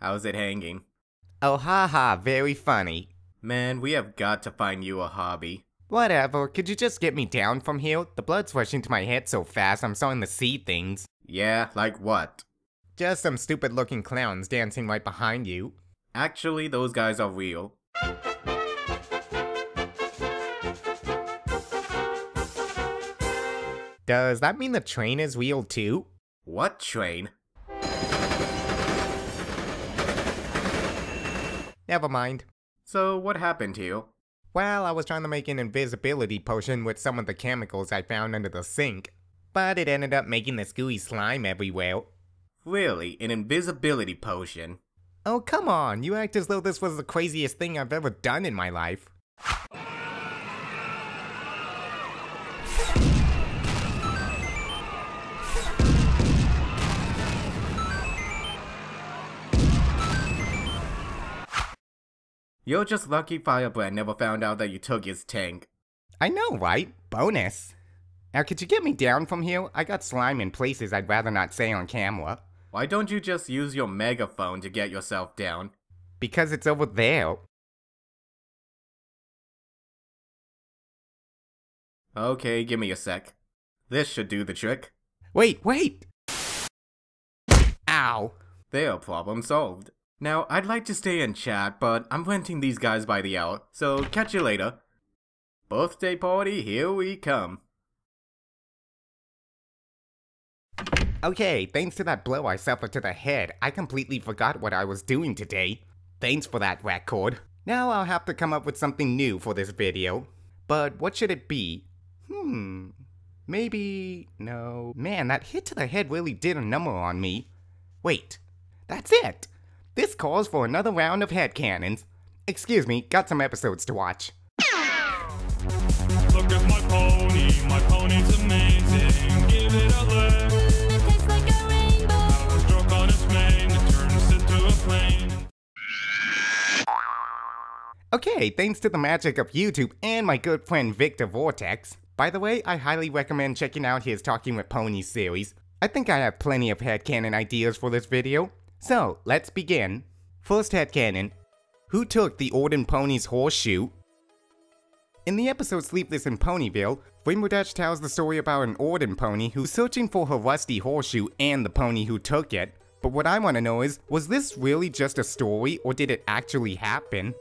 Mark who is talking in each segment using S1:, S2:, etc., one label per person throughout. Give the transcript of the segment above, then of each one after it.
S1: How's it hanging?
S2: Oh haha, very funny.
S1: Man, we have got to find you a hobby.
S2: Whatever, could you just get me down from here? The blood's rushing to my head so fast I'm starting to see things.
S1: Yeah, like what?
S2: Just some stupid looking clowns dancing right behind you.
S1: Actually, those guys are real.
S2: Does that mean the train is real too?
S1: What train?
S2: Never mind.
S1: So, what happened to you?
S2: Well, I was trying to make an invisibility potion with some of the chemicals I found under the sink, but it ended up making this gooey slime everywhere.
S1: Really, an invisibility potion?
S2: Oh come on, you act as though this was the craziest thing I've ever done in my life.
S1: You're just lucky Firebrand never found out that you took his tank.
S2: I know, right? Bonus. Now could you get me down from here? I got slime in places I'd rather not say on camera.
S1: Why don't you just use your megaphone to get yourself down?
S2: Because it's over there.
S1: Okay, give me a sec. This should do the trick.
S2: Wait! Ow.
S1: There, problem solved. Now, I'd like to stay and chat, but I'm renting these guys by the hour, so catch you later. Birthday party, here we come.
S2: Okay, thanks to that blow I suffered to the head, I completely forgot what I was doing today. Thanks for that, Redcord. Now I'll have to come up with something new for this video. But what should it be? Maybe... no... Man, that hit to the head really did a number on me. Wait, that's it! This calls for another round of Headcanons. Excuse me, got some episodes to watch.
S3: Look at my pony's amazing. Give it a lick.
S4: It tastes like a rainbow.
S3: I was drunk on its mane, it turns into a plane.
S2: Okay, thanks to the magic of YouTube and my good friend Victor Vortex. By the way, I highly recommend checking out his Talking with Ponies series. I think I have plenty of headcanon ideas for this video. So, let's begin. First headcanon. Who took the Orden Pony's horseshoe? In the episode Sleepless in Ponyville, Rainbow Dash tells the story about an Orden pony who's searching for her rusty horseshoe and the pony who took it. But what I want to know is, was this really just a story or did it actually happen?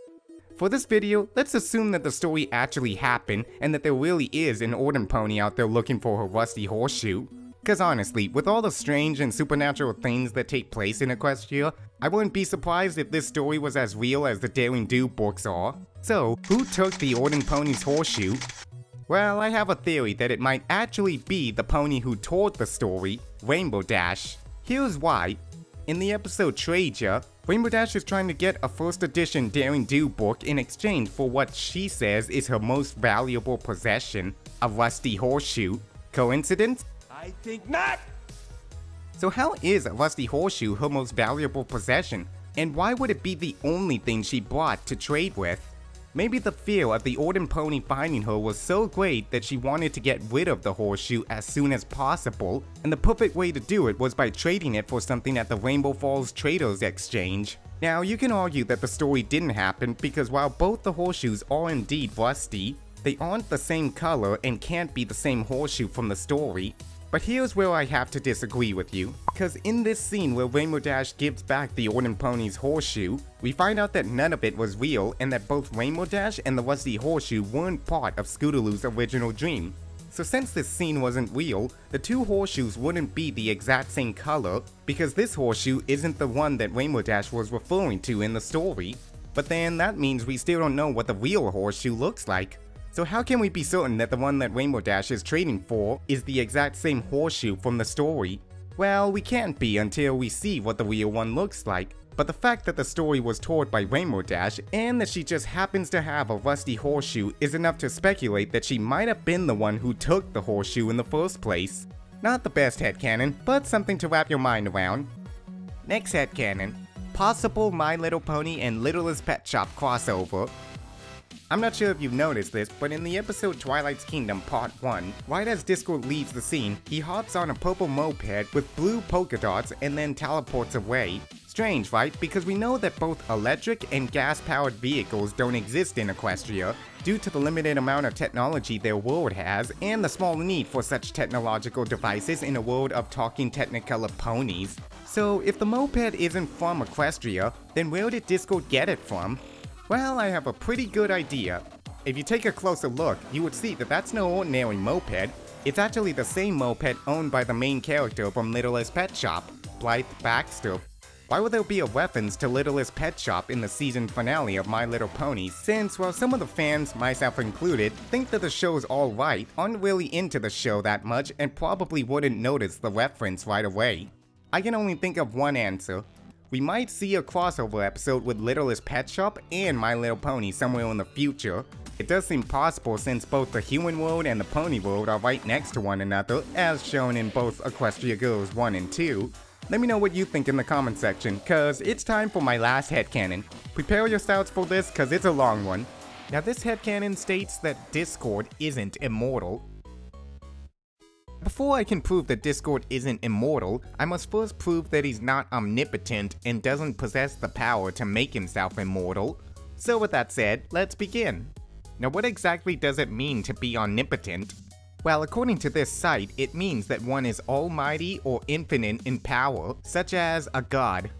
S2: For this video, let's assume that the story actually happened and that there really is an Orden pony out there looking for her rusty horseshoe. Cause honestly, with all the strange and supernatural things that take place in Equestria, I wouldn't be surprised if this story was as real as the Daring Do books are. So, who took the Orden pony's horseshoe? Well, I have a theory that it might actually be the pony who told the story, Rainbow Dash. Here's why. In the episode Treasure, Rainbow Dash is trying to get a first edition Daring Do book in exchange for what she says is her most valuable possession, a rusty horseshoe. Coincidence?
S3: I think not!
S2: So how is a rusty horseshoe her most valuable possession? And why would it be the only thing she brought to trade with? Maybe the fear of the Orden pony finding her was so great that she wanted to get rid of the horseshoe as soon as possible, and the perfect way to do it was by trading it for something at the Rainbow Falls Traders Exchange. Now you can argue that the story didn't happen because while both the horseshoes are indeed rusty, they aren't the same color and can't be the same horseshoe from the story. But here's where I have to disagree with you, because in this scene where Rainbow Dash gives back the Orden pony's horseshoe, we find out that none of it was real and that both Rainbow Dash and the rusty horseshoe weren't part of Scootaloo's original dream. So since this scene wasn't real, the two horseshoes wouldn't be the exact same color, because this horseshoe isn't the one that Rainbow Dash was referring to in the story. But then that means we still don't know what the real horseshoe looks like. So how can we be certain that the one that Rainbow Dash is trading for is the exact same horseshoe from the story? Well, we can't be until we see what the real one looks like. But the fact that the story was told by Rainbow Dash and that she just happens to have a rusty horseshoe is enough to speculate that she might have been the one who took the horseshoe in the first place. Not the best headcanon, but something to wrap your mind around. Next headcanon. Possible My Little Pony and Littlest Pet Shop crossover. I'm not sure if you've noticed this, but in the episode Twilight's Kingdom Part 1, right as Discord leaves the scene, he hops on a purple moped with blue polka dots and then teleports away. Strange, right? Because we know that both electric and gas-powered vehicles don't exist in Equestria due to the limited amount of technology their world has and the small need for such technological devices in a world of talking Technicolor ponies. So if the moped isn't from Equestria, then where did Discord get it from? Well, I have a pretty good idea. If you take a closer look, you would see that that's no ordinary moped. It's actually the same moped owned by the main character from Littlest Pet Shop, Blythe Baxter. Why would there be a reference to Littlest Pet Shop in the season finale of My Little Pony, since, while some of the fans, myself included, think that the show's alright, aren't really into the show that much and probably wouldn't notice the reference right away? I can only think of one answer. We might see a crossover episode with Littlest Pet Shop and My Little Pony somewhere in the future. It does seem possible since both the human world and the pony world are right next to one another, as shown in both Equestria Girls 1 and 2. Let me know what you think in the comment section, cause it's time for my last headcanon. Prepare yourselves for this, cause it's a long one. Now this headcanon states that Discord isn't immortal. Before I can prove that Discord isn't immortal, I must first prove that he's not omnipotent and doesn't possess the power to make himself immortal. So with that said, let's begin. Now what exactly does it mean to be omnipotent? Well, according to this site, it means that one is almighty or infinite in power, such as a god.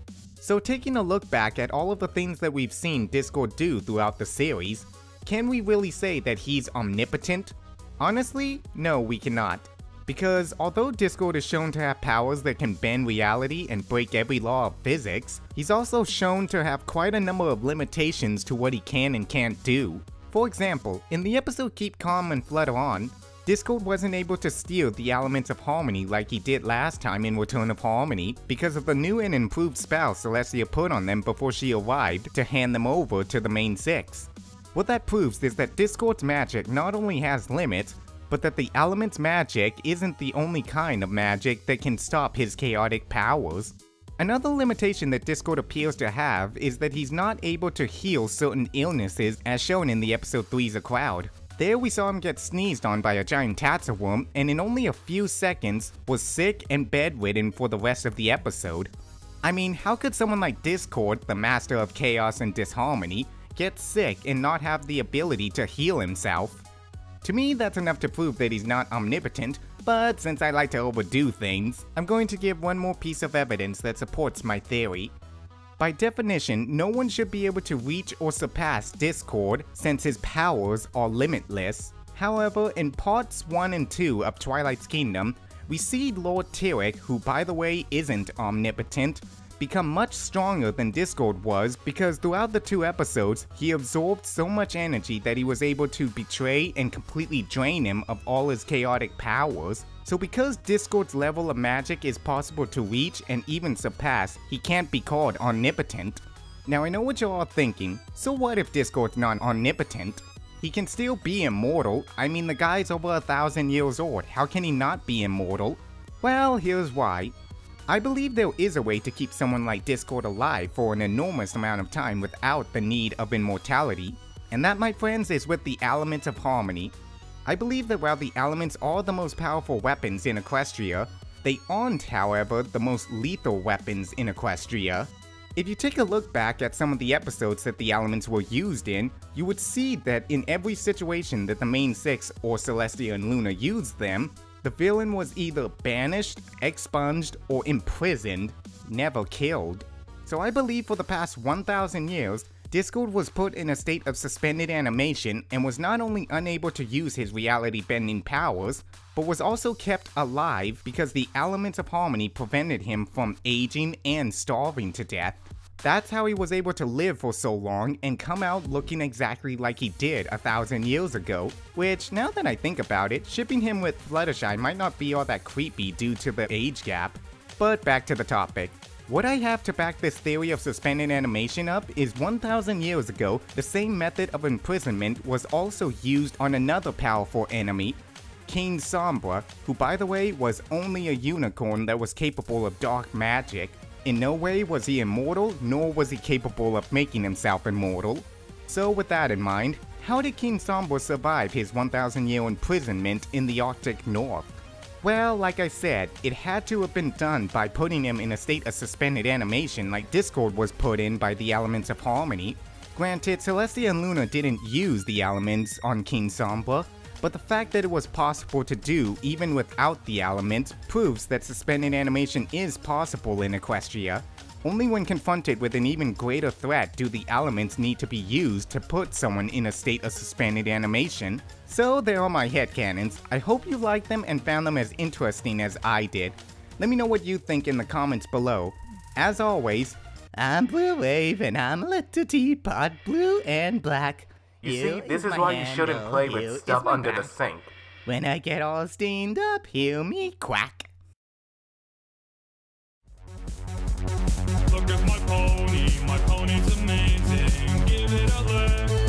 S2: So taking a look back at all of the things that we've seen Discord do throughout the series, can we really say that he's omnipotent? Honestly, no, we cannot. Because although Discord is shown to have powers that can bend reality and break every law of physics, he's also shown to have quite a number of limitations to what he can and can't do. For example, in the episode Keep Calm and Flutter On, Discord wasn't able to steal the elements of harmony like he did last time in Return of Harmony because of the new and improved spell Celestia put on them before she arrived to hand them over to the main six. What that proves is that Discord's magic not only has limits, but that the element's magic isn't the only kind of magic that can stop his chaotic powers. Another limitation that Discord appears to have is that he's not able to heal certain illnesses as shown in the episode 3's A Crowd. There we saw him get sneezed on by a giant tatterworm and in only a few seconds was sick and bedridden for the rest of the episode. I mean, how could someone like Discord, the master of chaos and disharmony, get sick and not have the ability to heal himself? To me, that's enough to prove that he's not omnipotent, but since I like to overdo things, I'm going to give one more piece of evidence that supports my theory. By definition, no one should be able to reach or surpass Discord since his powers are limitless. However, in parts 1 and 2 of Twilight's Kingdom, we see Lord Tyrek, who by the way isn't omnipotent, become much stronger than Discord was because throughout the 2 episodes, he absorbed so much energy that he was able to betray and completely drain him of all his chaotic powers. So because Discord's level of magic is possible to reach and even surpass, he can't be called omnipotent. Now I know what you're all thinking, so what if Discord's not omnipotent? He can still be immortal. I mean, the guy's over 1,000 years old, how can he not be immortal? Well, here's why. I believe there is a way to keep someone like Discord alive for an enormous amount of time without the need of immortality, and that, my friends, is with the elements of harmony. I believe that while the elements are the most powerful weapons in Equestria, they aren't, however, the most lethal weapons in Equestria. If you take a look back at some of the episodes that the elements were used in, you would see that in every situation that the main six or Celestia and Luna used them, the villain was either banished, expunged, or imprisoned, never killed. So I believe for the past 1,000 years, Discord was put in a state of suspended animation and was not only unable to use his reality-bending powers, but was also kept alive because the elements of harmony prevented him from aging and starving to death. That's how he was able to live for so long and come out looking exactly like he did 1,000 years ago, which, now that I think about it, shipping him with Fluttershy might not be all that creepy due to the age gap. But back to the topic. What I have to back this theory of suspended animation up is 1,000 years ago, the same method of imprisonment was also used on another powerful enemy, King Sombra, who by the way was only a unicorn that was capable of dark magic. In no way was he immortal, nor was he capable of making himself immortal. So with that in mind, how did King Sombra survive his 1,000-year imprisonment in the Arctic North? Well, like I said, it had to have been done by putting him in a state of suspended animation like Discord was put in by the Elements of Harmony. Granted, Celestia and Luna didn't use the elements on King Samba, but the fact that it was possible to do even without the elements proves that suspended animation is possible in Equestria. Only when confronted with an even greater threat do the elements need to be used to put someone in a state of suspended animation. So there are my headcanons. I hope you liked them and found them as interesting as I did. Let me know what you think in the comments below. As always, I'm Blue Wave and I'm a little teapot, blue and black.
S1: You
S2: Here
S1: see, this is
S2: my
S1: why you shouldn't
S2: handle,
S1: play
S2: here
S1: with
S2: is
S1: stuff
S2: my
S1: under the
S2: back.
S1: sink.
S2: When I get all steamed up, hear me quack.
S3: Look at my pony's amazing. Give it a lick.